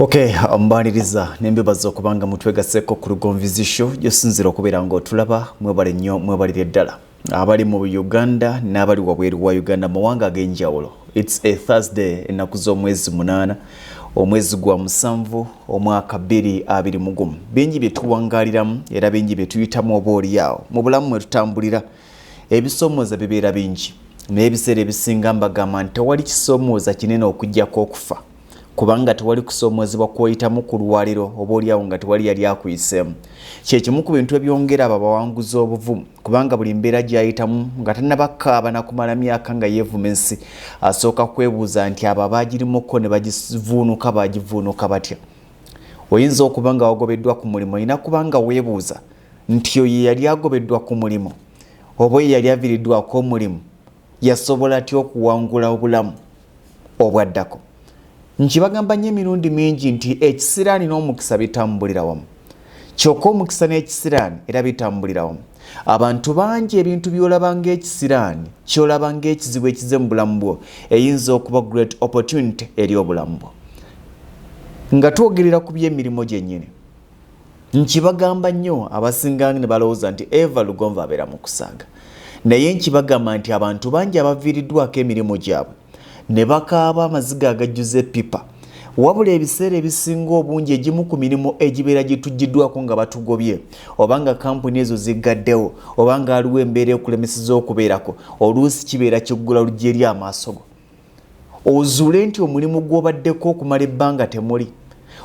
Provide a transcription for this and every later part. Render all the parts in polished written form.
Okay, mbaniriza nembebaza okubanga mutwegaseko ku lugonvizisho gyosinzira okubeera nga otulaba mwebale nnyo mwebalire ddala abali mu Uganda n'abali wabweru wa Uganda mawanga ag'enjawulo. It's a Thursday ennaku z'omwezi 8 omwezi gwa 7 omwaka 2020. Bingi bye tuwangaliramu era bingi bye tuyitamu oba oliawo mu bulamu mwe tutambulira. Ebisomooza bibeera bingi n'ebiseera ebisinga mbagamba nti tewali kisomooza kinene okuggyako okufa. Kubanga tewali kusoomozebwa kw'oyitamu ku lwaliro oba oliawo nga tewali yali akuyiseemu. Kyekimu ku bintu ebyongera abo abawanguzi obuvumu kubanga buli mbeera gy'ayitamu nga tannabakaaba na kumala myaka nga yeevuma ensi asooka kwebuuza nti abo abaagirimuko ne bagivuunuka baagivuunuka batya. Oyinza okuba nga wagobeddwa ku mulimu olina kubanga weebuuza nti oyo yali agobeddwa ku mulimu oba oyo yali aviiriddwako omulimu yasobola atya okuwangula obulamu obwaddako. Nkibagamba nnyo emirundi mingi nti ekisiraani n'omukisa bitambulira wamu. Kyokka omukisa n'ekisiraani era bitambulira wamu. Abantu bangi ebintu by'olaba ng'ekisiraani ky'olaba ng'ekizibu ekize mu bulamu bwo eyinza okuba great opportunity eri obulamu bwo. Nga twogerera ku by'emirimu gyennyini. Nkibagamba nnyo abasinga ne balowooza nti Eva Lugonva abeera mu kusaaga. Naye nkibagamba nti abantu bangi abaviiriddwako emirimu gyabwe ne bakaaba amaziga agajjuza epipa. Wabula ebiseera ebisinga obungi egimu ku mirimu egibeera gitujjiddwako nga batugobye obanga kampuni ezo ziggaddewo obanga aliwo embeera ekulemeseza okubeerako oluusi kibeera kiggula lujja eri amaaso go. Ozuule nti omulimu gw'obaddeko okumala ebbanga temuli.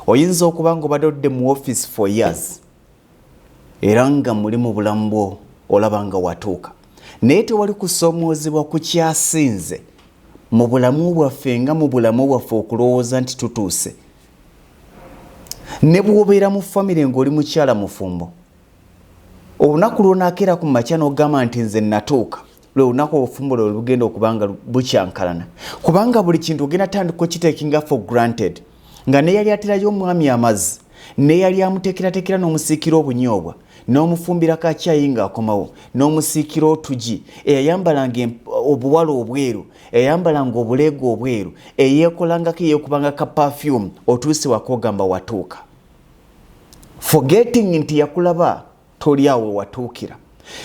Oyinza okuba nga obadde odde mu office for years era nga muli mu bulamu bwo olaba nga watuuka. Naye tewali kusoomoozebwa ku kyasinze mu bulamu bwaffe nga mu bulamu bwaffe okulowooza nti tutuuse. Ne bw'obeera mu famire ng'oli mukyala mufumbo olunaku lw'onaakeera ku makya n'ogamba nti nze natuuka lwe lunaku obufumbo lwe lugenda okuba nga bukyankalana kubanga buli kintu ogenda tandika okiteekinga for granted nga ne yali aterayo omwami amazzi ne yali amuteekerateekera n'omusiikira obunyoobwa n'omufumbira kakyayi ng'akomawo n'omusiikira otugi eyayambalanga obuwala obweru eyayambalanga obuleega obweru eyeekolangako eyeekubanga ka perfume otuuse wakogamba watuuka. Forgetting nti yakulaba toli awo watuukira.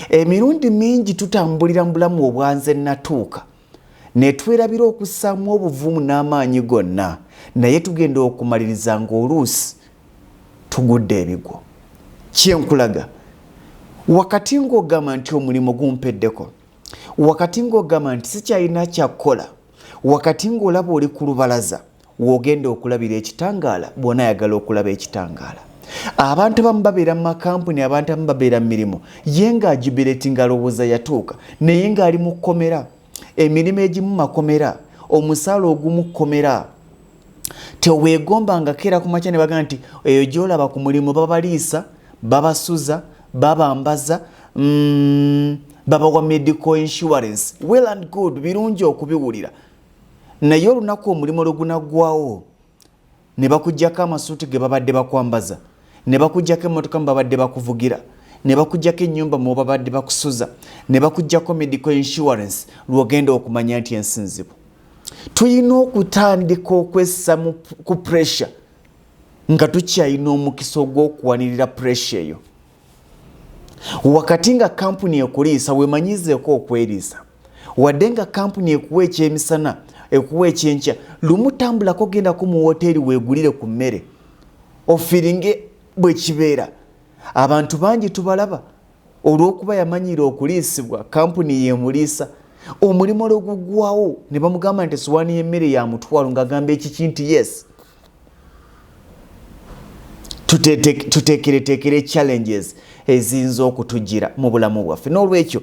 Emirundi mingi tutambulira mu bulamu obwa Nze Natuuka ne twerabira okussaamu obuvumu n'amaanyi gonna naye tugenda okumaliriza ng'oluusi tugudde ebigwo. Kyenkulaga wakati ng'ogamba nti omulimu gumpeddeko, wakati ng'ogamba nti sikyalina kyakkola, wakati ng'olaba oli ku lubalaza w'ogenda okulabira ekitangaala bw'onaayagala okulaba ekitangaala. Abantu abamu babeera mu makampuni, abantu abamu babeera mu mirimu ye ng'agiberetinga alowooza yatuuka naye ng'ali mu kkomera. Emirimu egimu makomera, omusaala ogumu kkomera. Teweegombanga keera ku makya ne bagamba nti eyo gy'olaba ku mulimu babaliisa, babasuza, babambaza, babawa medical insurance. Well and good, birungi okubiwulira. Naye olunaku omulimu lugunaggwawo ne bakuggyako amasuuti ge babadde bakwambaza, ne bakuggyako emmotoka mu babadde bakuvugira, ne bakuggyako ennyumba mu babadde bakusuza, ne bakuggyako medical insurance lw'ogenda okumanya nti ensinzibu. Tuyina okutandika okwessa ku pressure nga tukyalina omukisa ogw'okuwanirira pressure eyo. Wakati nga kampuni ekuliisa weemanyizeeko okweriisa wadde nga kampuni ekuwa ekyemisana ekuwa ekyenkya lumu tambulako gendako mu woteeri weegulire ku mmere ofiringe bwe kibeera. Abantu bangi tubalaba olw'okuba yamanyiira okuliisibwa kampuni yeemuliisa omulimu olw'oguggwawo ne bamugamba nti essowaani y'emmere ya mutwalo ng'agamba ekiki nti yes. Tuteekereteekere challenges eziyinza okutujjira mu bulamu bwaffe. N'olwekyo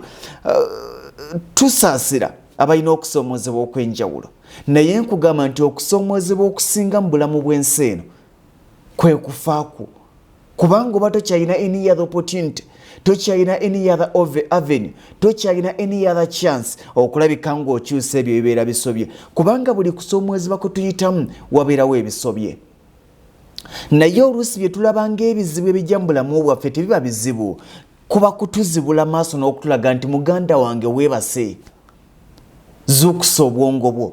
tusaasira abalina okusoomoozebwa okw'enjawulo naye nkugamba nti okusoomoozebwa okusinga mu bulamu bw'ensi eno kwe kufaaku kubanga oba tokyalina any other opportunity, tokyalina any other avenue, tokyalina any other chance okulabika ng'okyusa ebyo bibeera bisobye kubanga buli kusoomoozebwa kwe tuyitamu wabeerawo ebisobye. Naye oluusi bye tulaba ng'ebizibu ebijja mu bulamu bwaffe tebiba bizibu kuba kutuzibula maaso n'okutulaga nti muganda wange weebase zuukusa obwongo bwo.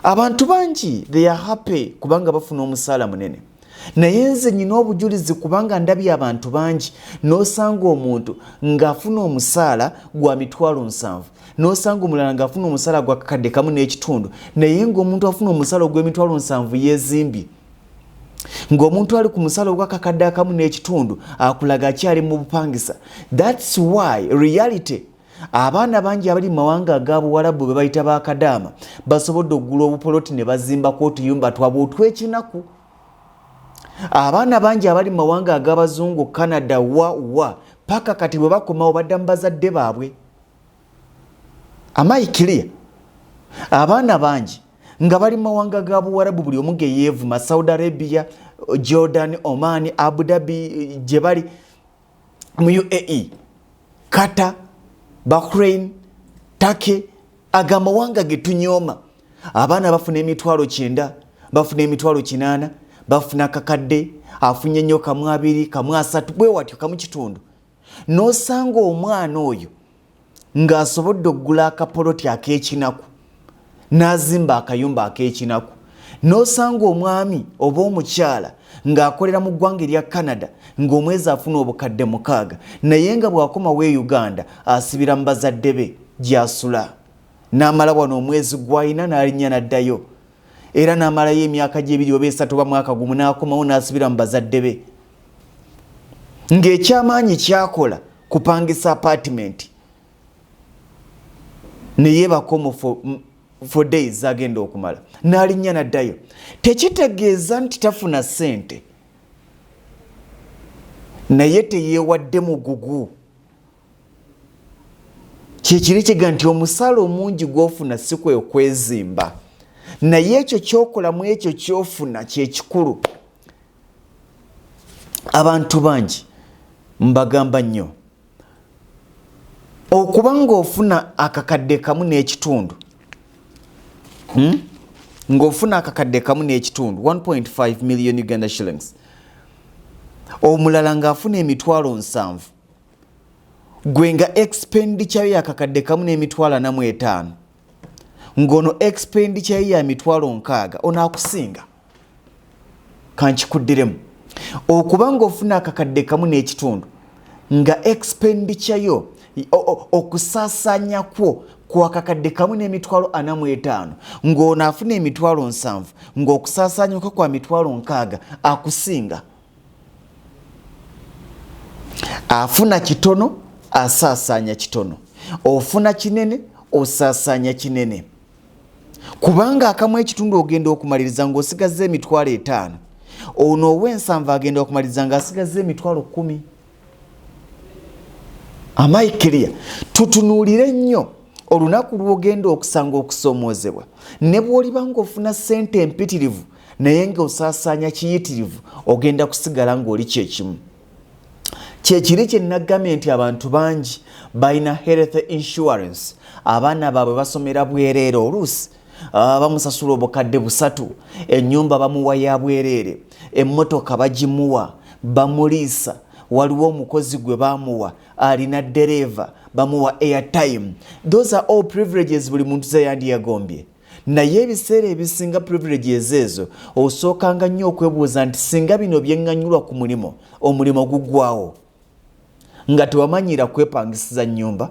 abantu bangi they are happy kubanga bafuna omusaala munene naye nze nyina obujulizi kubanga ndabye abantu bangi n'osanga omuntu ng'afuna omusaala gwa mitwalo 7 n'osanga omulala ng'afuna omusaala gwa kakadde kamu n'ekitundu naye ng'omuntu afuna omusaala ogw'emitwalo 7 yeezimbye ng'omuntu ali ku musaala ogw'akakadde akamu n'ekitundu akulaga akyali mu bupangisa. That's why reality abaana bangi abali mu mawanga ag'abuwarabu be bayita bakadaama basobodde okugula obupoloti ne bazimbako otuyumba twabwe otw'ekinaku. Abaana bangi abali mu mawanga ag'abazungu Canada wa paka kati bwe bakomawo badda mu bazadde baabwe. Am I clear? Abaana bangi nga bali mu mawanga g'abuwarabu buli omu ge yeevuma Saudi Arabia, Jordan, Oman, Abu Dhabi, gye bali mu UAE, Qatar, Bahrain, Turkey, agamawanga ge tunyooma. Abaana bafuna emitwalo 9, bafuna emitwalo 8, bafuna kakadde, afunye nnyo kamu 2, kamu 3, bwe watyo kamu kitundu. N'osanga omwana oyo ng'asobodde okugula akapoloti ak'ekinaku n'azimba akayumba ak'ekinaku. N'osanga omwami oba omukyala ng'akolera mu ggwanga erya Canada ng'omwezi afuna obukadde 6 naye nga bw'akomawo e Uganda asibira mu bazadde be gy'asula n'amala wano omwezi gw'alina n'alinnya n'addayo era n'amalayo emyaka gye 2 oba 3 oba mwaka gumu n'akomawo n'asibira mu bazadde be ng'ekyamaanyi kyakola kupangisa apartment ne yeebako for days agenda okumala n'alinnya n'addayo. Tekitegeeza nti tafuna ssente naye teyeewadde mugugu. Kyekiri kiga nti omusaala omungi gw'ofuna si kwe okwezimba naye ekyo ky'okolamu ekyo ky'ofuna kyekikulu. Abantu bangi mbagamba nnyo okuba ng'ofuna akakadde kamu n'ekitundu ng'ofuna akakadde kamu n'ekitundu 1.5 million Uganda shillings, omulala ng'afuna emitwalo 7, gwe nga expenditure ya akakadde kamu n'emitwalo 45, ng'ono expenditure ya mitwalo 6, ono akusinga. Kankikuddiremu okuba ng'ofuna akakadde kamu n'ekitundu nga expenditure yo okusaasaanya kwo kwa kakadde kamu n'emitwalo 45 ng'ono afuna emitwalo 7 ng'okusaasaanya kwo kwa mitwalo 6 akusinga. Afuna kitono asaasaanya kitono, ofuna kinene osaasaanya kinene. Kubanga akamu ekitundu ogenda okumaliriza ng'osigaza emitwalo 5, ono ow'ensanvu agenda okumaliriza ng'asigaza emitwalo 10. Am I clear? Tutunuulire nnyo olunaku lw'ogenda okusanga okusoomoozebwa ne bw'oliba ng'ofuna ssente empitirivu naye ng'osaasaanya kiyitirivu ogenda kusigala ng'oli kyekimu. Kyekiri kye nagambye nti abantu bangi balina health insurance, abaana baabwe basomera bwereere oluusi bamusasula obukadde 3, ennyumba bamuwa ya bwereere, emmotoka bagimuwa bamuliisa, waliwo omukozi gwe bamuwa alina dereva bamuwa airtime. Those are all privileges buli muntu ze yandiyagombye. Naye ebiseera ebisinga privileges ezo osookanga nnyo okwebuuza nti singa bino byeŋŋanyulwa ku mulimo, omulimu guggwawo nga tewamanyira kwepangisiza nnyumba,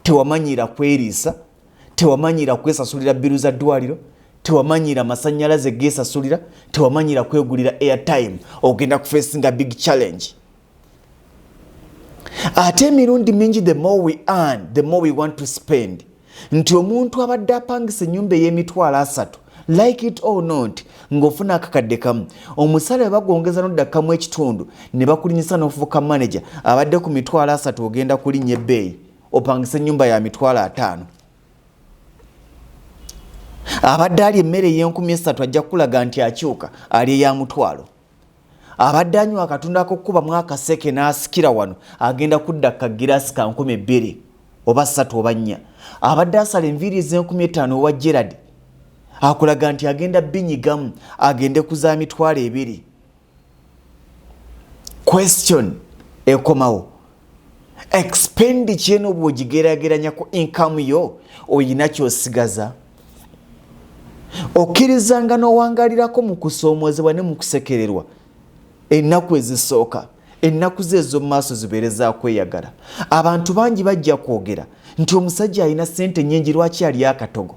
tewamanyira kweriisa, tewamanyira kwesasulira bbiru za ddwaliro, tewamanyira masannyalaze geesasulira, tewamanyira kwegulira airtime, ogenda kufeesinga big challenge. Ate emirundi mingi the more we earn, the more we want to spend. Nti omuntu abadde apangisa ennyumba ey'emitwalo 3, like it or not, ng'ofuna akakadde kamu, omusale bagwongeza n'odda kamu ekitundu ne bakulinyisa n'ofuuka manager abadde ku mitwalo 3 ogenda kulinnya ebbeeyi opangisa ennyumba ya mitwalo 5. Abadde ali emmere ey' 3,000 ajja kukulaga nti akyuka ali eya mutwalo. Abadde anywa akatundu ak'okkuba mu akaseke n'asikira wano agenda kudda kagiraasi ka 2,000 oba 3 oba 4. Abadde asala enviiri ez' 5,000 owa Gerard akulaga nti agenda binyigamu agende kuza mitwalo 2. Question ekomawo, expenditure eno bw'ogigeraageranya ku income yo oyina ky'osigaza. okkirizanga n'owangalirako mu kusoomozebwa ne mu kusekererwa ennaku ezisooka, ennaku ze ez'omu maaso zibeere za kweyagala. Abantu bangi bajja kwogera nti omusajja alina ssente nnyingi, lwaki ali akatogo?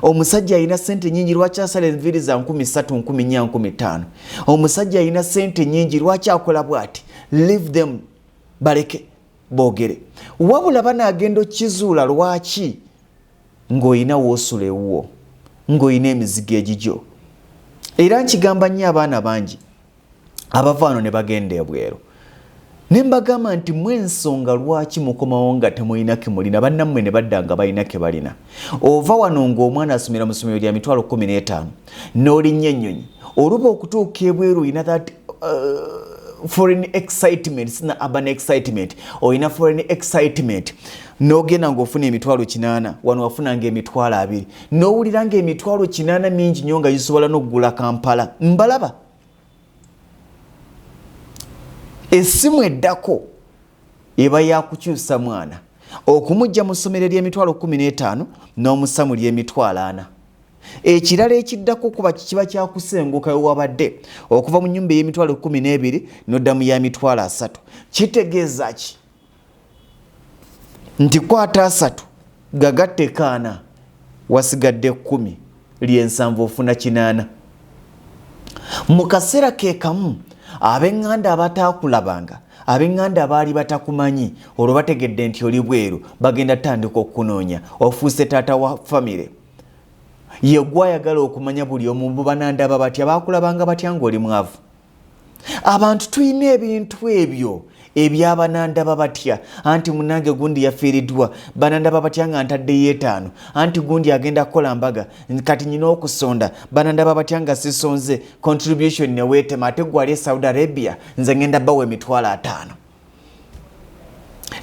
Omusajja alina ssente nnyingi, lwaki asala enviiri za 3,000, 4,000, 5,000? Omusajja alina ssente nnyingi, lwaki akola bw'ati? Leave them, baleke boogere. Wabula banaagenda okkizuula lwaki ng'olina woosula ewuwo, ng'olina emizigo egigyo. Era nkigamba nnyo abaana bangi abava wano ne bagenda ebweru, ne mbagamba nti mwe ensonga lwaki mukomawo nga temulina ke mulina, bannammwe ne badda nga balina ke balina. Ova wano ng'omwana asomera mu ssomero lya mitwalo 15 n'olinnya ennyonyi, oluba okutuuka ebweru olina that foreign excitement, sina urban excitement, olina foreign excitement, n'ogenda ng'ofuna emitwalo 8, wano wafunanga emitwalo 2, n'owulira ng'emitwalo 8 mingi nnyo nga gisobola n'okugula Kampala. Mbalaba essimu eddako eba yakukyusa mwana okumujja mu ssomero ly'emitwalo 15 n'omussa mu ly'emitwalo 4. Ekirala ekiddako kuba kiba kyakusenguka wabadde okuva mu nnyumba ey'emitwalo 12 n'odda mu ya mitwalo 3. Kitegeeza ki? Nti kwata 3 gagatte 4 wasigadde 10 ly'ensanvu ofuna 8. Mu kaseera ke kamu ab'eŋŋanda abataakulabanga, ab'eŋŋanda abaali batakumanyi, olwo bategedde nti oli bweru, bagenda tandika okukunoonya, ofuuse taata wa Famire. Ye gwayagala okumanya buli omu banandaba batya, baakulabanga batya ng'oli mwavu. Abantu tulina ebintu ebyo ebyabanandaba batya, anti munange gundi yafiiriddwa, banandaba batya nga ntaddeyo 5, anti gundi agenda kukola mbaga, kati nyina okusonda, banandaba batya nga sisonze, contribution ne weetema, ate gwali e Saudi Arabia, nze ngenda bawa emitwalo 5.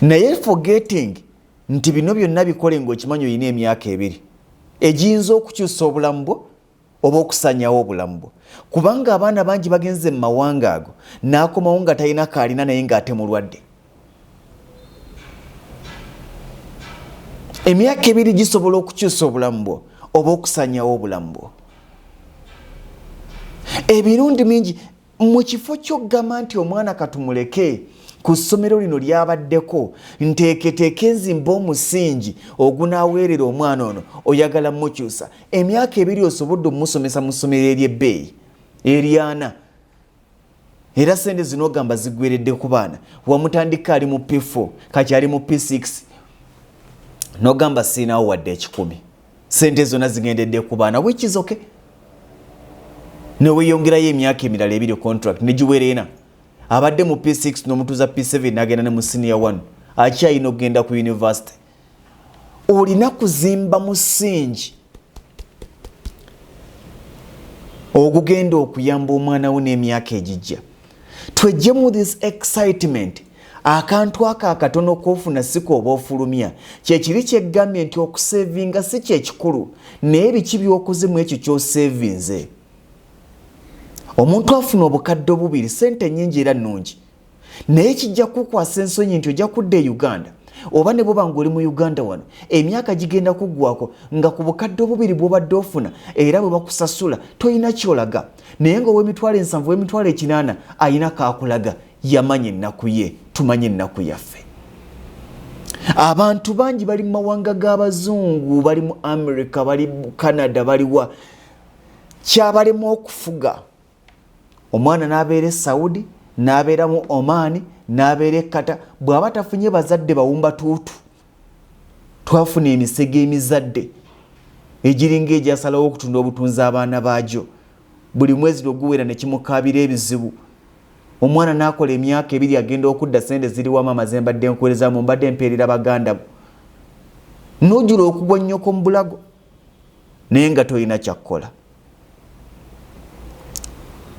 Naye forgetting nti bino byonna bikole ng'okimanyi olina emyaka 2 egiyinza okukyusa obulamu bwo oba okusanyawo obulamu bwo. Kubanga abaana bangi bagenze mu mawanga ago n'akomawo nga talina kaalina naye ng'ate mulwadde. Emyaka 2 gisobola okukyusa obulamu bwo oba okusanyawo obulamu bwo. Emirundi mingi mu kifo ky'okugamba nti omwana katumuleke ku ssomero lino lyabaddeko, nteeketeeka enzimba omusingi ogunaaweerera omwana ono oyagala mukyusa, emyaka 2 osobodde omusomesa mu ssomero ery'ebbeeyi eryana, era sente zino ogamba ziggweredde ku baana. Wamutandika ali mu P4 kati ali mu P6 n'ogamba siinawo wadde 10, sente zonna zigendedde ku baana, which is okay. Neweeyongerayo emyaka emirala 2 contract negiwera 4, abadde mu P6 n'omutuuza P7 n'agenda ne mu senior 1, akyayina okugenda ku university. Olina kuzimba musingi ogugenda okuyamba omwana wo n'emyaka egijja. Twejje mu this excitement, akantu aka akatono k'ofuna siko oba ofulumya, kyekiri kyeggambye nti okusevinga si kyekikulu, naye biki by'okoze mu ekyo ky'osevinze. Omuntu afuna obukadde 2, sente nnyingi era nnungi, naye kijja kukwasa ensonyi nti ojja kudda e Uganda, oba ne bwoba ng'oli mu Uganda wano, emyaka gigenda kuggwako nga ku bukadde 2 bw'obadde ofuna era bwe bakusasula toyina kyolaga, naye ng'ow'emitwalo 7, ow'emitwalo 8 ayina kaakulaga, yamanya ennaku ye, tumanye ennaku yaffe. Abantu bangi bali mu mawanga g'abazungu, bali mu America, bali mu Canada, baliwa kyabalemu okufuga. Omwana n'abeera e Saudi, n'abeera mu Oman, n'abeera e Qatar, bw'aba tafunye bazadde bawumba tuutu. Twafuna emisege emizadde egiringa egyasalawo okutunda obutunzi abaana baagyo, buli mwezi oguwera ne kimukaabira ebizibu. Omwana n'akola emyaka 2 agenda okudda, sente ziri wa maama ze mbadde nkuweerezaamu, mbadde mpeerera baganda bo, n'ojjula okugwa nnyoko mu bulago naye nga tolina kyakkola.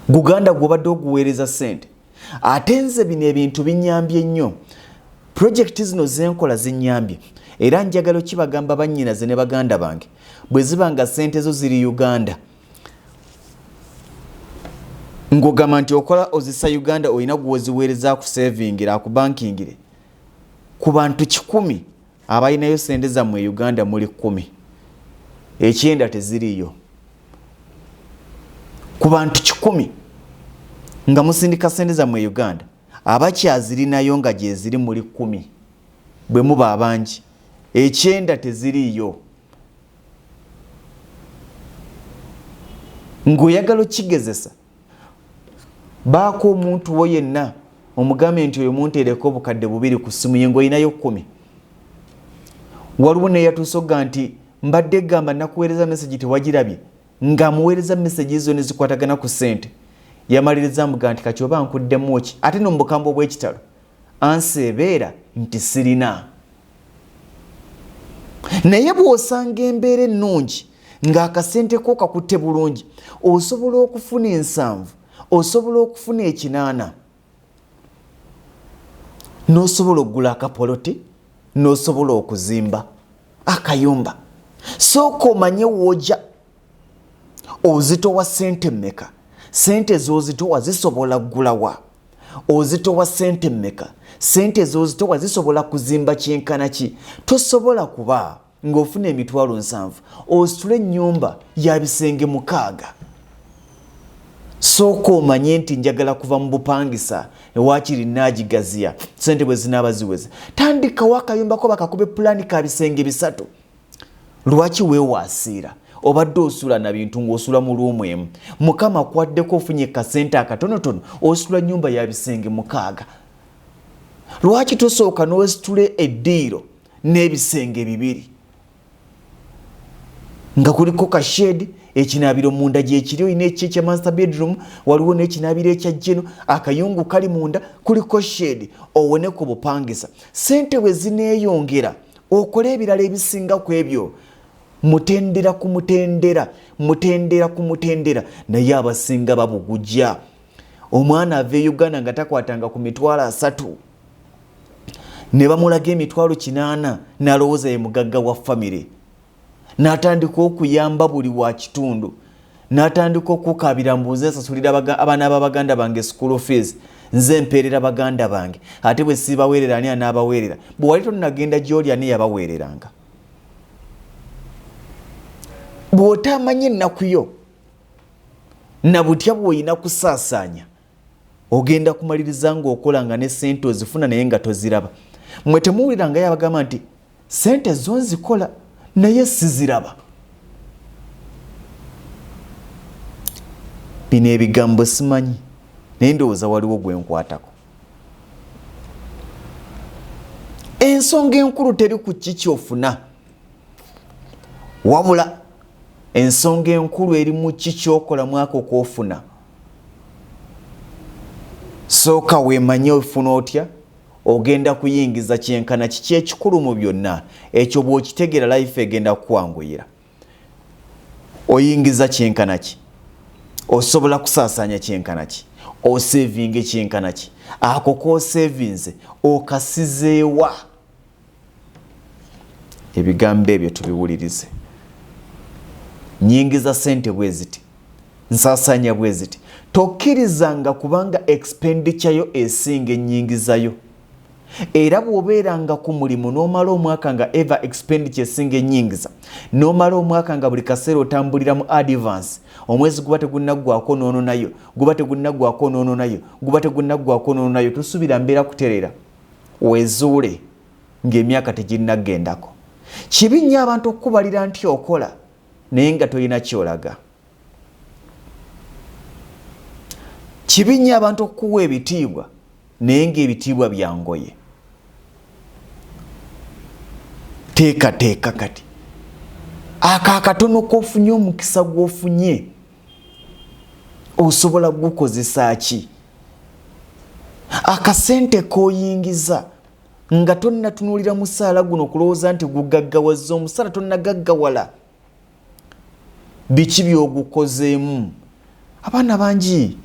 Guganda gw'obadde oguweereza sente. Ate nze bino ebintu binyambye nnyo, projekiti zino zenkola zinyambye, era njagala okibagamba bannyinaze ne baganda bange, bwe ziba nga sente zo ziri Uganda, ng'ogamba nti okola ozisa Uganda olina gwoziweereza ku savingira, ku bankingire, ku bantu 10 abalinayo sente zammwe Uganda muli 10, 9 teziriyo. ku bantu 100 nga musindika sente zammwe Uganda abakyazirinayo nga gye ziri muri 10 bwe muba abangi 9 teziriyo. Ng'oyagala okigezesa baako omuntu wo yenna omugambe nti oyo muntu ereko obukadde 2 ku ssimu ye ng'olinayo 10. Waliwo neyatuusoga nti mbadde gamba nakuweereza message tewagirabye nga muweereza message zo ne zikwatagana ku ssente. Yamaliriza mbuga nti kati oba nkuddemu ki ate n'omukambo bw'ekitalo anseebeera nti sirina. Naye bw'osanga embeera ennungi ng'akasente ko kakutte bulungi osobola okufuna 7 osobola okufuna 8 n'osobola okugula akapoloti n'osobola okuzimba akayumba. Sooka omanye wojja ozitowa ssente mmeka, ssente z'ozitowa zisobola kugulawa, ozitowa ssente mmeka, ssente z'ozitowa zisobola kuzimba kyenkana ki. Tosobola kuba ng'ofuna emitwalo 7 ositule ennyumba ya bisenge 6. Sooka omanye nti njagala kuva mu bupangisa ewaakiri naagigaziya ssente bwe zinaaba ziweze. Tandikawo akayumba ko bakakube pulaani ka bisenge 3. Lwaki weewaasiira? Obadde osula na bintu ng'osula mu luumu emu. Mukama kwaddeko ofunye kasente akatonotono osula nnyumba ya bisenge 6. Lwaki tosooka n'ositule eddiiro n'ebisenge 2 nga kuliko ka shade ekinaabiro munda gyekiri olina ekya master bedroom waliwo n'ekinaabiro ekya jeno akayungu kali munda kuliko shade owone ku bupangisa. Ssente bwe zineeyongera okole ebirala ebisinga ku ebyo. Mutendera ku mutendera, mutendera ku mutendera naye abasinga babugujja. Omwana ava e Uganda nga takwatanga ku mitwalo 3 ne bamulaga emitwalo 8 n'alowooza ye mugagga wa Famire. N'atandika okuyamba buli wa kitundu, n'atandika okukabira mbuuze nsasulira abaana b'abaganda bange school fees, nze mpeerera baganda bange ate bwe siibaweerera ani anaabaweerera. Bwe wali tonnagenda gy'oli ani yabaweereranga? Bw'otamanya ennaku yo na butya bw'olina kusaasaanya ogenda kumaliriza ng'okola nga ne ssente ozifuna naye nga toziraba. Mmwe temuwulirangayo abagamba nti ssente zo nzikola naye siziraba. Bino ebigambo simanyi naye ndowooza waliwo gwe nkwatako. Ensonga enkulu teri ku kikyofuna wabula ensonga enkulu eri mu kikyokola mwako kwofuna. Sooka weemanye ofuna otya ogenda kuyingiza kyenkana kiki ekikulu mu byonna. Ekyo bw'okitegeera life egenda kukwanguyira. Oyingiza kyenkana ki? Osobola kusaasaanya kyenkana ki? Osevinge kyenkana ki? Ako k'osevinze okasizeewa? Ebigambo ebyo tubiwulirize. Nyingiza ssente bwe ziti, nsaasaanya bwe ziti. Tokkirizanga kubanga expenditure yo esinga ennyingizayo. Era bw'obeeranga ku mulimu n'omala omwaka nga ever expenditure esinga ennyingiza, n'omala omwaka nga buli kaseera otambulira mu advance, omwezi guba tegunnaggwako n'ononayo, guba tegunnaggwako n'ononayo, guba tegunnaggwako n'ononayo, tosuubira mbeera kutereera. Weezuule ng'emyaka teginnagendako. Kibi nnyo abantu okukubalira nti okola naye nga tolina kyolaga. Kibi nnyo abantu okukuwa ebitiibwa naye ng'ebitiibwa bya ngoye. Teekateeka kati ako akatono k'ofunye omukisa gw'ofunye osobola gukozesa ki? Akasente k'oyingiza nga tonnatunuulira musaala guno kulowooza nti gugaggawazza omusaala tonnagaggawala. Biki by'ogukozeemu? Abaana bangi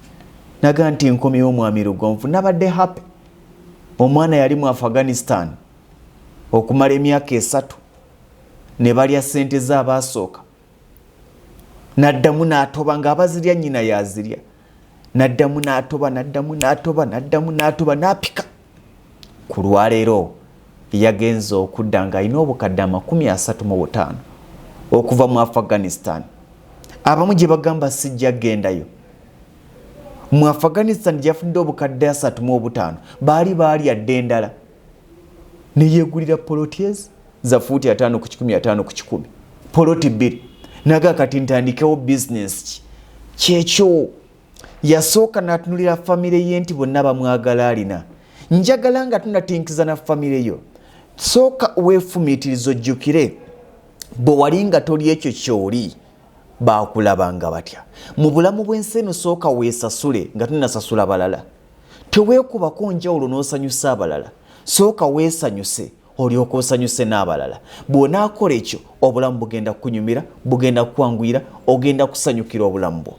naga nti nkomyewo omwami Lugonvu nabadde happy. Omwana yali mu Afghanistan okumala emyaka 3 ne balya ssente z'abaasooka. Naddamu n'atoba ng'abazirya nnyina yazirya. Naddamu n'atoba n'apika. Ku lwaleero yagenze okudda ng'alina obukadde 35 okuva mu Afghanistan. Abamu gye bagamba sijja gendayo mu Afghanistan gyafudde obukadde 35 baali adde endala ne yeegulira poloties za fuuti 5 ku 10 5 ku 10 poloti 2 naga kati ntandikewo business kyekyo yasooka n'atunulira famire ye nti bonna bamwagala alina njagala nga tunatinkiza na famire yo sooka weefumiitiriza ojjukire bwe wali nga toli ekyo kyoli baakulabanga batya mu bulamu bw'ensi eno sooka weesasule nga tunasasula balala teweekubako njawulo n'osanyusa abalala sooka weesanyuse olyoka osanyuse n'abalala bw'onaakola ekyo obulamu bugenda kukunyumira bugenda kukwanguyira ogenda kusanyukira obulamu bwo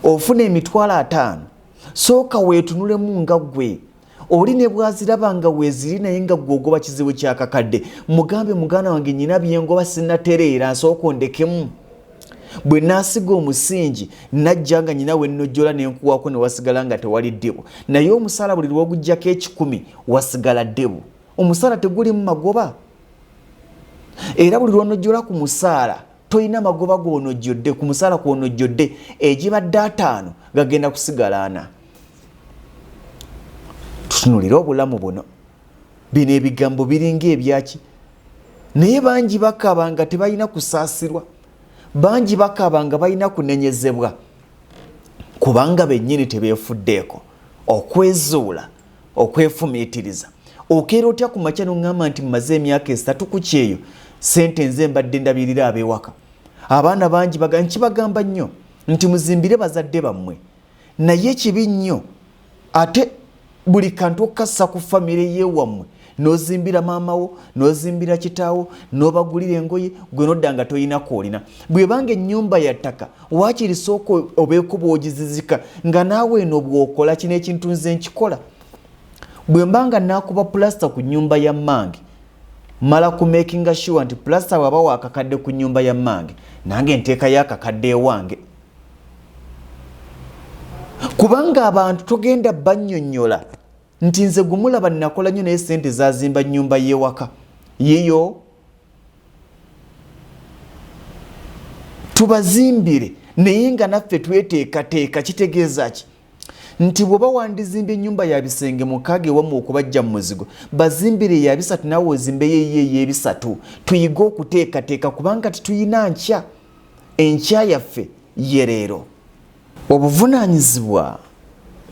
ofuna emitwalo 5 sooka weetunulemu nga ggwe oli ne bwaziraba nga weeziri naye nga ggwe ogoba kizibu kyakakadde mugambe muganda wange nyina byengoba sinnatereera nsooka ondekemu bwe naasiga omusingi najja nga nyina wennojjola nenkuwako ne wasigala nga tewali ddebo naye omusaala buli lwogujjako 10 wasigala ddebo omusaala teguli mu magoba era buli lwonojjola ku musaala toyina magoba g'onojjodde ku musaala kw'onojjodde egibadde 5 gagenda kusigala 4 tutunulire obulamu buno bino ebigambo biringa ebyaki naye bangi bakaba nga tebalina kusaasirwa bangi bakaba nga balina kunenyezebwa kubanga bennyini tebeefuddeeko okwezuula okwefumiitiriza okeera otya ku makya n'oŋŋamba nti mmaze emyaka 3 ku kyeyo sente nze mbadde ndabirira ab'ewaka abaana bangi nkibagamba nnyo nti muzimbire bazadde bammwe naye kibi nnyo ate buli kantu okassa ku famire yeewammwe nozimbira maamawo nozimbira kitaawo nobagulira engoye gwe nodda nga toyinako olina bwebanga ennyumba ya ttaka waakiri sooka obeekuba ogizizika nga naawe eno bw'okola kino ekintu nze nkikola bwe mbanga naakuba pulasta ku nnyumba ya mmange mala ku makinga sure nti pulasta bw'aba waakakadde ku nnyumba ya mmange nange nteekayo akakadde ewange kubanga abantu togenda bannyonnyola nti nze gumulaba nakola nnyo naye sente zazimba nnyumba y'ewaka yeyo tubazimbire naye nga naffe tweteekateeka kitegeeza ki nti bw'oba wandizimbye ennyumba ya bisenge 6 ewamu okubajja mu muzigo bazimbire ya 3 naawe ozimbeyo eyiyo ey'3 tuyiga okuteekateeka kubanga tetuyina nkya enkya yaffe ye leero obuvunaanyizibwa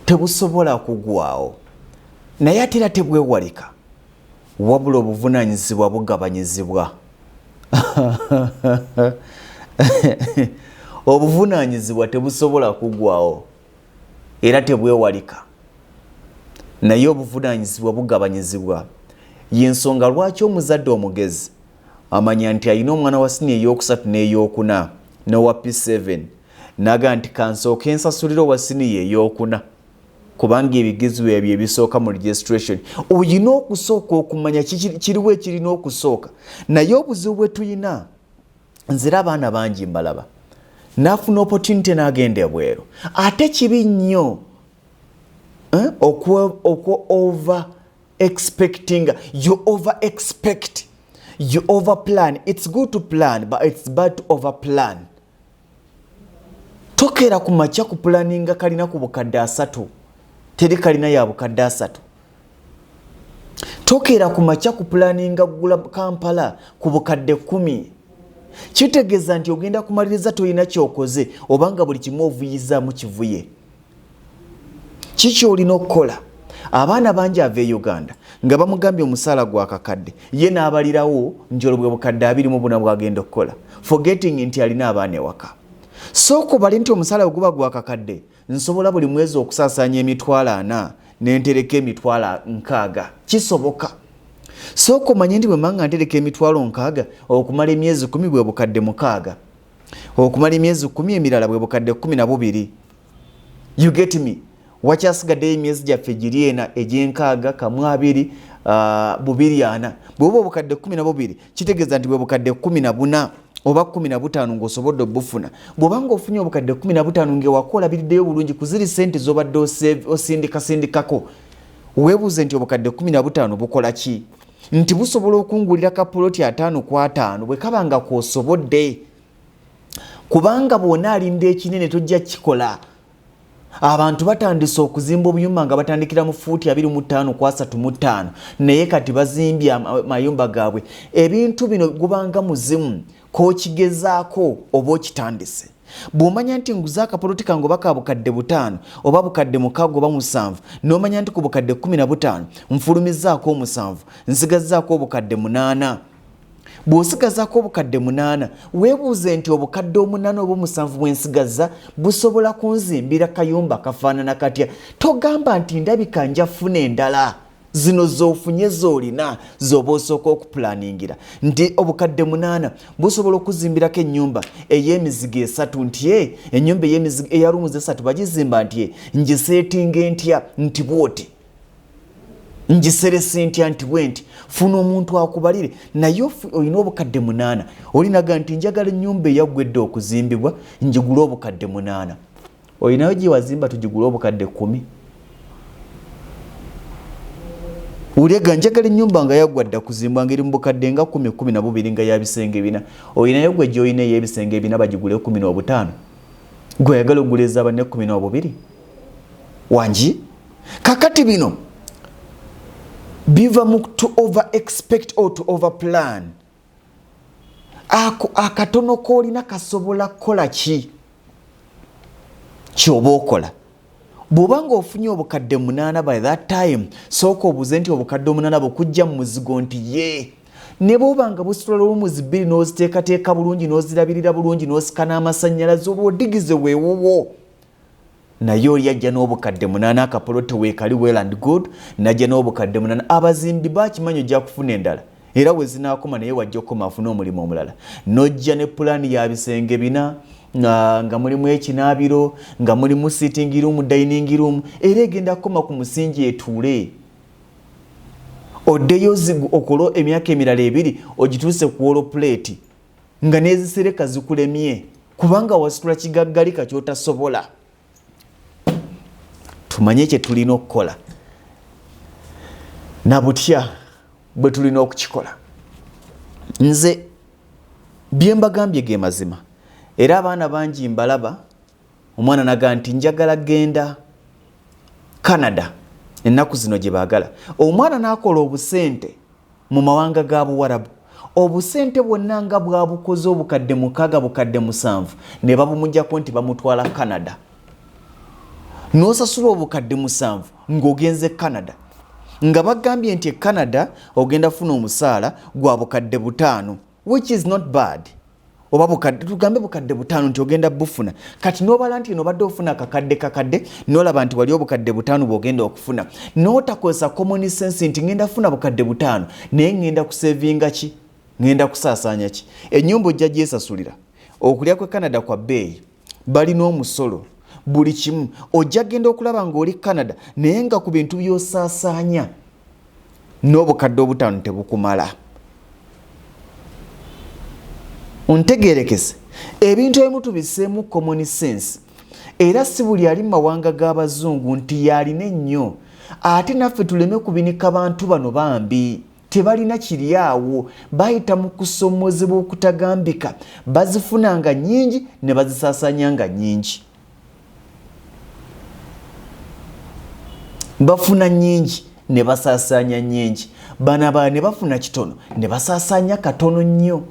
tebusobola kugwawo naye ate era tebwewalika wabula obuvunaanyizibwa bugabanyizibwa obuvunaanyizibwa tebusobola kugwawo era tebwewalika naye obuvunaanyizibwa bugabanyizibwa y'ensonga lwaki omuzadde omugezi amanya nti alina omwana wa sini ey'okusatu n'ey'okuna n'owa P7 naga nti kansooka ensasulira owa sini ey'okuna kubanga ebigezo ebyo ebisooka mu registration oyina okusooka okumanya kiriwo ekirina okusooka naye obuzibu bwe tuyina nzira abaana bangi mbalaba naafuna opportunity n'agenda ebweru ate kibi nnyo over expecting you over expect you over plan. It's good to plan but it's bad to over plan. Tokera ku makya ku planninga kalina ku bukadde 3 teri kalina ya bukadde 3. Tokera ku makya ku planninga gula Kampala ku bukadde 10. Kitegeeza nti ogenda kumaliriza toyina kyokoze obanga buli kimu ovuyiza mu kivuye. Kiki olina okukola? Abaana bangi ava e Uganda nga bamugambye omusaala gwa kakadde ye n'abalirawo njolo bwe bukadde 24 bwagenda okukola forgetting nti alina abaana ewaka. Soko bali nti omusaala oguba gwa kakadde nsobola buli mwezi okusaasanya emitwalo 4 n'entereka emitwalo 6 kisoboka. Soko manye ndi bwe manga ntereka emitwalo 6 okumala emyezi 10 bwe bukadde 6 okumala emyezi 10 emirala bwe bukadde 12. You get me? Wakyasigadde emyezi gyaffe giri ena egy'enkaaga kamu 2 2 bw'oba obukadde 12 kitegeeza nti bwe bukadde 14 oba 15 ng'osobodde obufuna. Bw'obanga ofunye obukadde 15 ng'ewakola biriddeyo bulungi kuziri sente z'obadde osindikako weebuuze nti obukadde 15 bukola ki? Nti busobola okungulira kapoloti 5 ku 5 bwe kaba nga k'osobodde kubanga bw'onaalinda ekinene tojja kikola. abantu batandise okuzimba obuyumba nga batandikira mu fuuti 25 kwa 35 naye kati bazimbye amayumba gaabwe. Ebintu bino gubanga muzimu k'okigezaako oba okitandise. Bw'omanya nti nguza akapoloti kange oba ka bukadde 5 oba bukadde 6 oba 7 n'omanya nti ku bukadde 15 nfulumizaako 7 nsigazzaako obukadde 8. Bw'osigazaako obukadde 8 weebuuze nti obukadde 8 oba 7 bwensigaza busobola kunzimbira kayumba kafaanana katya. Togamba nti ndabika nja funa endala. Zino z'ofunye z'olina z'oba osooka okupulaningira nti obukadde 8 busobola okuzimbirako ennyumba ey'emizigo 3 nti ennyumba ey'emizigo eya ruumu 3 bagizimba nti ngiseetinga ntya nti bwoti ngiserese ntya nti bwenti. Funa omuntu akubalire naye olina obukadde 8 olinaga nti njagala ennyumba eyaggwedde okuzimbibwa njigula obukadde 8. Olinayo gye wazimba tugigula obukadde 10. Ulega njagala ennyumba nga yaggwadde kuzimbwa ngeri mu bukadde nga 10-12 nga yabisenge 4. Olinayo gwe gy'olina ey'ebisenge 4 bagigule 15. Gwe oyagala oguleza banne 12 wangi. Kakati bino biva mu to over expect or to over plan. Akatono koolina kasobola kukola ki ky'oba okola. Bw'obanga ofunye obukadde 8 by that time sooka obuze nti obukadde 8 bukujja mu muzigo nti ye. Ne bw'obanga busitula lumuzi 2 n'oziteekateeka bulungi n'ozirabirira bulungi n'osika n'amasannyalaze olwo odigize weewuwo. Naye oli ajja n'obukadde 8 akapoloti weekali well and good najja n'obukadde 8 abazimbi bakimanyi ojja kufuna endala era we zinaakoma naye wajja okukoma afune omulimu omulala. N'ojja ne pulaani ya bisenge 4 nga mulimu ekinaabiro nga mulimu sitting room dining room era egenda kukoma ku musingi etuule. Oddeyo okolo emyaka emirala 2 ogituuse ku wolo plate nga n'ezisereka zikulemye kubanga wasitula kigaggalika ky'otasobola. Tumanye kye tulina okukola na butya bwe tulina okukikola. Nze bye mbagambye ge mazima era abaana bangi mbalaba. Omwana naga nti njagala genda Canada ennaku zino gye baagala. Omwana n'akola obusente mu mawanga ga Buwarabu. Obusente bwonna nga bwabukoze obukadde 6 bukadde 7 ne babumugyako nti bamutwala Canada. N'osasula obukadde 7 ng'ogenze Canada nga bagambye nti Canada ogenda funa omusaala gwa bukadde 5 which is not bad. Oba bukadde tugambe bukadde 5 nti ogenda bufuna kati n'obala nti nobadde ofuna kakadde n'olaba nti wali obukadde 5 bw'ogenda okufuna n'otakozesa common sense nti ngenda funa bukadde 5 naye ngenda kusevinga ki ngenda kusaasaanya ki. Ennyumba ojja gyesasulira okulya kwe Canada kwa bbeeyi balina omusolo buli kimu ojja genda okulaba ng'oli Canada naye nga ku bintu by'osaasaanya n'obukadde 5 tebukumala. Ontegeerekese ebintu ebimu tubiseemu common sense era si buli ali mu mawanga g'abazungu nti yalina ennyo ate naffe tuleme kubinika bantu bano bambi tebalina kiri awo bayita mu kusomozebwa okutagambika bazifuna nga nnyingi ne bazisaasaanya nga nnyingi. Bafuna nnyingi ne basaasaanya nnyingi bana ne bafuna kitono ne basaasaanya katono nnyo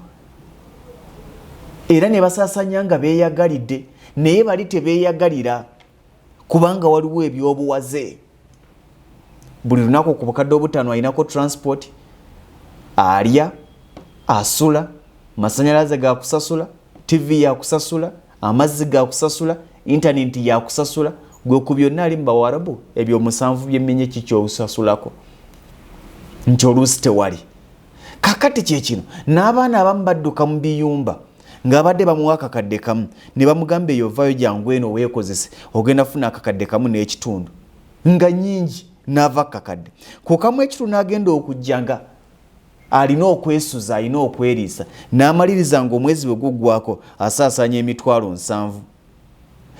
era ne basaasaanya nga beeyagalidde naye bali tebeeyagalira kubanga waliwo ebyobuwaze. Buli lunaku ku bukadde 5 alinako transport alya asula masannyalaze ga kusasula TV ya kusasula amazzi ga kusasula internet ya kusasula gwe ku byonna ali mu Bawarabu ebyo 7 by'emmenye kikyosasulako nti oluusi tewali. Kakati kye kino n'abaana abamu badduka mu biyumba ng'abadde bamuwa akakadde kamu ne bamugamba eyo ovaayo jangu eno weekozese ogenda funa akakadde kamu n'ekitundu nga nnyingi n'ava kakadde ku kamu ekitundu n'agenda okujja nga alina okwesuza alina okweriisa n'amaliriza ng'omwezi bwe guggwako asaasaanya emitwalo 7.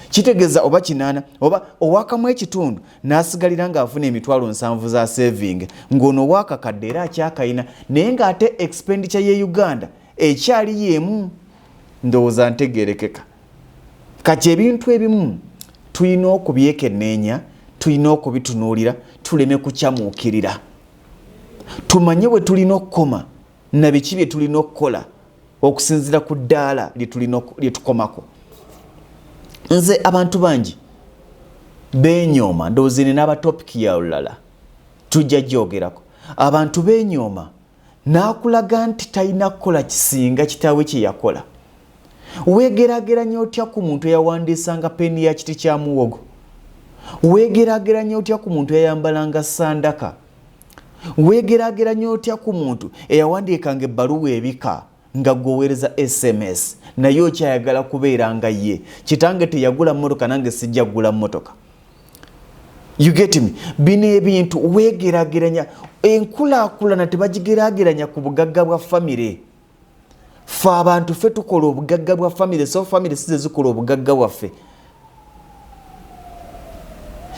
Kitegeeza oba 8 oba owakamu ekitundu n'asigalira ng'afuna emitwalo 7 za saving ng'ono owakakadde era akyakayina naye ng'ate expenditure ye Uganda ekyali yemu. Ndowooza ntegeerekeka. Kati ebintu ebimu tulina okubyekenneenya, tulina okubitunuulira, tuleme kukyamuukirira. Tumanye bwe tulina okukoma na biki bye tulina okukola okusinziira ku ddaala lye tukomako. Nze abantu bangi beenyooma, ndowooza n'abatopiki ya olulala tujja gyogerako. Abantu beenyooma n'akulaga nti talina kukola kisinga kitaawe kye yakola. Weegeraageranya otya ku muntu eyawandiisanga peeni ya kiti kya muwogo? Weegeraageranya otya ku muntu eyayambalanga sandaka? Weegeraageranya otya ku muntu eyawandiikanga ebbaluwa ebika nga gwoweereza SMS naye okyayagala kubeera nga ye? Kitange teyagula mmotoka, nange sijja kugula mmotoka. You get me? Bino ebintu weegeraageranya. Enkulaakulana tebagigeraageranya ku bugagga bwa famire. Ffe abantu ffe tukola obugagga bwa famire, so famire size zikola obugagga bwaffe.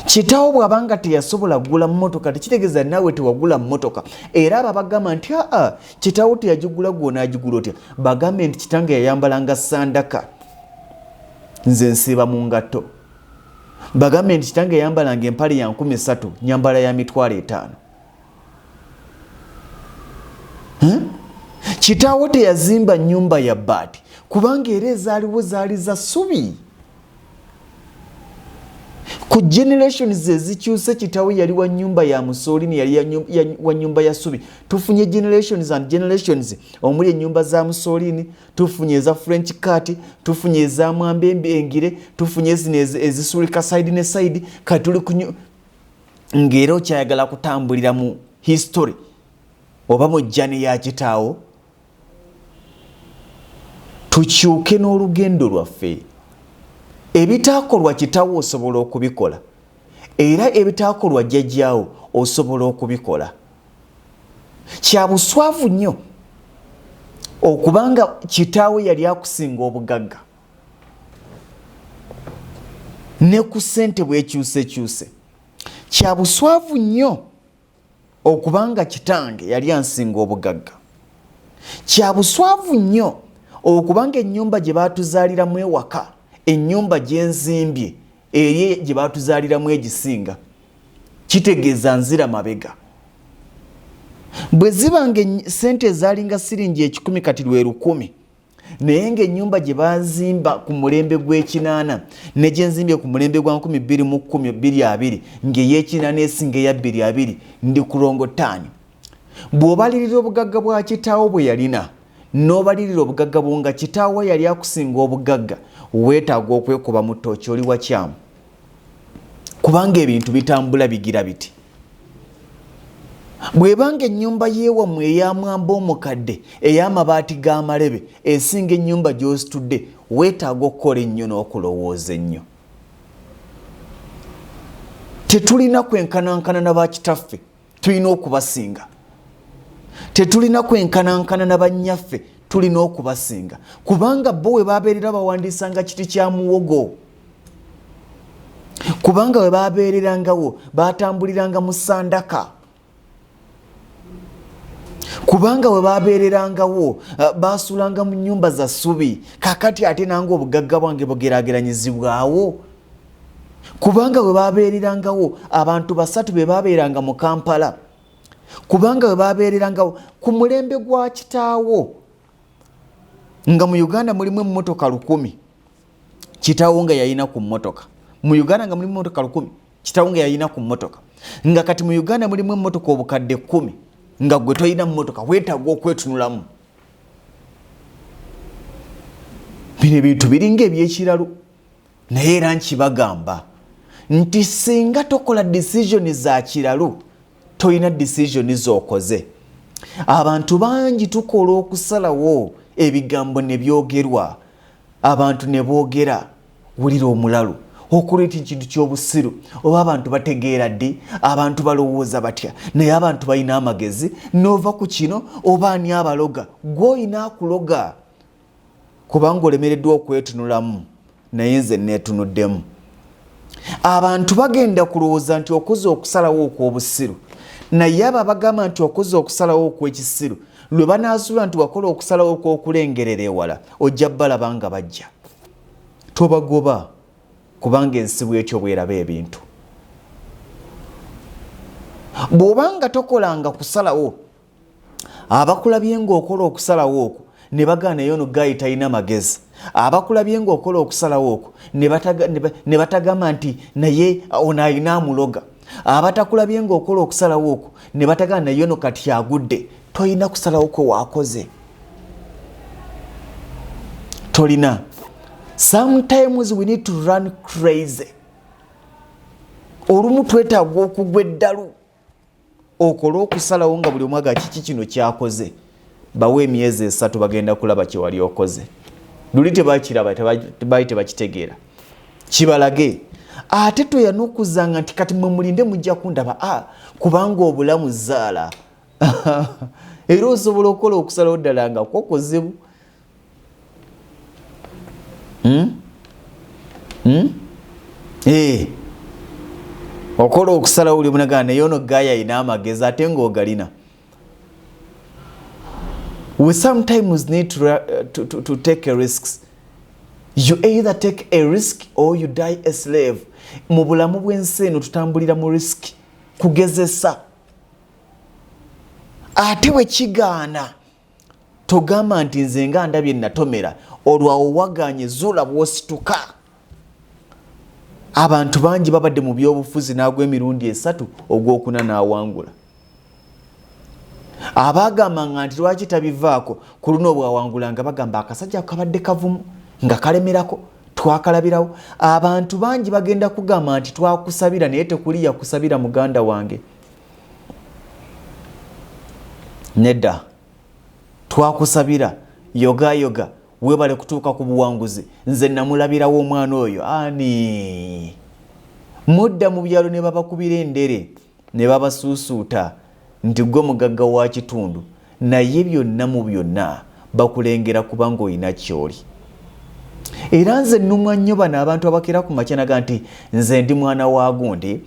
Kitaawo bw'abanga teyasobola kugula mmotoka tekitegeeza naawe tewagula mmotoka. Era abo bagamba nti kitaawo teyagigula gwe onaagigula otya? Bagambe nti kitange yayambalanga sandaka, nze nsiiba mu ngatto. Bagambe nti kitange yayambalanga empale ya 13, nyambala ya 5,000. Kitaawo teyazimba nnyumba ya bbaati kubanga era ezaaliwo zaali za ssubi. Ku generations ezikyuse kitaawo yali wa nnyumba ya musoolini, yali wa nnyumba ya ssubi. Tufunye generations and generations omuli ennyumba za musoolini, tufunye eza French cut, tufunye eza mwambembe engire, tufunye zino ezisulika side ne side. Katuli ng'era okyayagala kutambulira mu history oba mu jjani ya kitaawo. Tukyuke n'olugendo lwaffe. Ebitaakolwa kitaawo osobola okubikola, era ebitaakolwa jjajjaawo osobola okubikola. Kya buswavu nnyo okubanga kitaawo yali akusinga obugagga ne ku ssente bwekyusekyuse. Kya buswavu nnyo okubanga kitange yali ansinga obugagga. Kya buswavu nnyo okubanga ennyumba gye baatuzaaliramu ewaka, ennyumba gye nzimbye eri gye baatuzaaliramu egisinga, kitegeeza nzira mabega. Bwe zibanga ssente ezaalinga siringi 10 kati lwe 1,000, naye ng'ennyumba gye baazimba ku mulembe gw'ekinaana ne gye nzimbye ku mulembe gwa 2010-2020 ng'ey'ekinaana esinga eya 2020 ndi kulongo ttaani. Bw'obalirira obugagga bwa kitaawo bwe yalina n'obalirira obugagga bwo nga kitaawo yali akusinga obugagga, weetaaga okwekuba mu ttooki, oli wakyamu. Kubanga ebintu bitambula bigira biti. Bw'ebanga ennyumba y'ewammwe ey'amwamba omukadde ey'amabaati g'amalebe esinga ennyumba gy'ositudde, weetaaga okukola ennyo n'okulowooza ennyo. Tetulina kwenkanankana na bakitaffe, tulina okubasinga. Tetulina kwenkanankana na bannyaffe, tulina okubasinga. Kubanga bo we babeerera bawandiisanga kiti kya muwogo. Kubanga we babeererangawo baatambuliranga mu sandaka. Kubanga we babeererangawo baasulanga mu nnyumba za ssubi. Kakati ate nange obugagga bwange bugeraageranyizibwawo. Kubanga we babeererangawo abantu 3 be babeeranga mu Kampala. Kubanga we babeererangawo ku mulembe gwa kitaawo nga mu Uganda mulimu emmotoka 1,000, kitaawo nga yalina ku mmotoka. Mu Uganda nga mulimu emmotoka 1,000, kitaawo nga yalina ku mmotoka. Nga kati mu Uganda mulimu emmotoka obukadde 10 nga gwe toyina mmotoka, weetaaga okwetunulamu. Bino ebintu biringa ebyekiralu, naye era nkibagamba nti singa tokola decision za kiralu, toyina decision z'okoze. Abantu bangi tukola okusalawo ebigambo ne byogerwa, abantu ne boogera, wulira omulalu okuleeta ekintu ky'obusiru, oba abantu bategeera ddi, abantu balowooza batya, naye abantu balina amagezi, n'ova ku kino oba ani abaloga, gw'olina akuloga kubanga olemereddwa okwetunulamu, naye nze neetunuddemu. Abantu bagenda kulowooza nti okoze okusalawo okw'obusiru, naye abo bagamba nti okoze okusalawo okw'ekisiru, lwe banaasula nti wakola okusalawo okw'okulengerera ewala, ojja balaba nga bajja. Tobagoba. kubanga ensi bwetyo bw'eraba ebintu. Bw'obanga tokolanga kusalawo, abakulabye ng'okola okusalawo okwo ne bagaana yono gayi talina magezi. Abakulabye ng'okola okusalawo okwo ne batagamba nti naye ono alina amuloga. Abatakulabye ng'okola okusalawo okwo ne batagamba naye ono kati agudde. Tolina kusalawo kwe waakoze. Tolina. Sometimes we need to run crazy. Olumu twetaaga okugwa eddalu. Okola okusalawo nga buli omwaga kiki kino kyakoze. Bawe emyezi 3 bagenda kulaba kye wali okoze. Luli tebakiraba tebaali tebakitegeera. Kibalage. Ate toyanukuzanga nti kati mwe mulinde mujja kundaba. Kubanga obulamu zaala. Era osobola okukola okusalawo ddala nga kwokozebu. Okola okusalawo uli munagana naye ono gaaya alina amagezi ate ng'ogalina. We sometimes need to take a risks. You either take a risk or you die a slave. Mu bulamu bw'ensi eno tutambulira mu risk kugezesa. Ate bwe kigaana togamba nti nze nga ndabye natomera olwawo waganye zuula bw'osituka. Abantu bangi babadde mu byobufuzi n'agwa emirundi 3 ogwokuna n'awangula. Abagamba nti lwaki tabivaako ku luno bw'awangulanga bagamba akasajja kabadde kavumu nga kalemerako twakalabirawo. Abantu bangi bagenda kugamba nti twakusabira naye tekuli yakusabira muganda wange. Nedda twakusabira yoga webale kutuuka ku buwanguzi. Nze namulabirawo omwana oyo ani mudda mu byalo ne babakubira endere ne babasuusuuta nti gwe mugagga wa kitundu, naye byonna mu byonna bakulengera kubanga olina ky'oli. Era nze nnumwa nnyo bano abantu abakera ku makya naga nti nze ndi mwana wa gundi,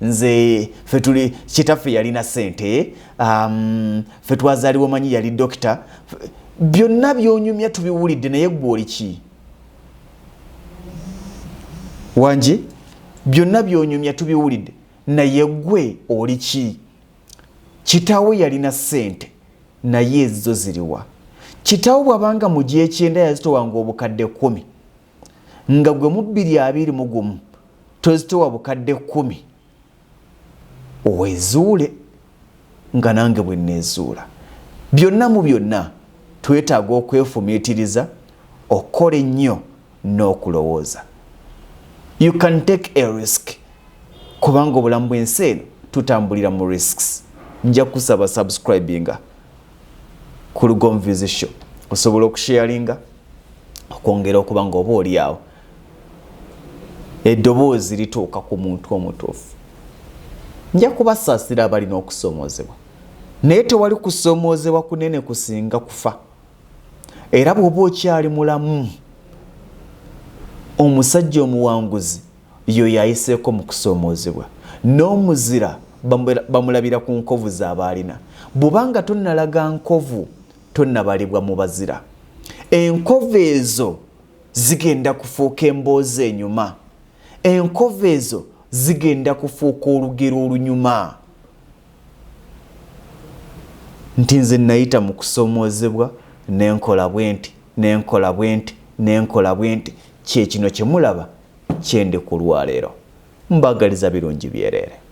nze ffe tuli kitaffe yalina ssente, ffe twazaalibwa manyi yali dokita. Byonna byonyumya tubiwulidde naye gwe oli ki? Wangi byonna byonyumya tubiwulidde naye gwe oli ki? Kitaawe yalina ssente naye ezo ziriwa? Kitaawe bw'abanga mu gy'ekyenda yazitowanga obukadde 10 nga gwe mu 221 tozitowa bukadde 10 owezuule nga nange bwe nezuula. Byonna mu byonna twetaaga okwefumiitiriza, okola ennyo n'okulowooza. You can take a risk kubanga obulamu bw'ensi eno tutambulira mu risks. Nja kusaba subscribinga ku Lugonvizi Show, osobola okusharinga okwongera okuba nga oba oli awo eddoboozi lituuka ku muntu omutuufu. Nja kubasaasira abalina okusomoozebwa naye tewali kusomoozebwa kunene kusinga kufa. Era bw'oba okyali mulamu, omusajja omuwanguzi yo yayiseeko mu kusomoozebwa, n'omuzira bamulabira ku nkovu z'abaalina. Bw'obanga tonnalaga nkovu tonnabalibwa mu bazira. Enkovu ezo zigenda kufuuka emboozi enyuma. Enkovu ezo zigenda kufuuka olugero olunyuma. Nti nze nayita mu kusomoozebwa nenkola bwenti nenkola bwenti nenkola bwenti. Kye kino kye mulaba kyende ku lwaleero. Mbagaliza birungi byerere.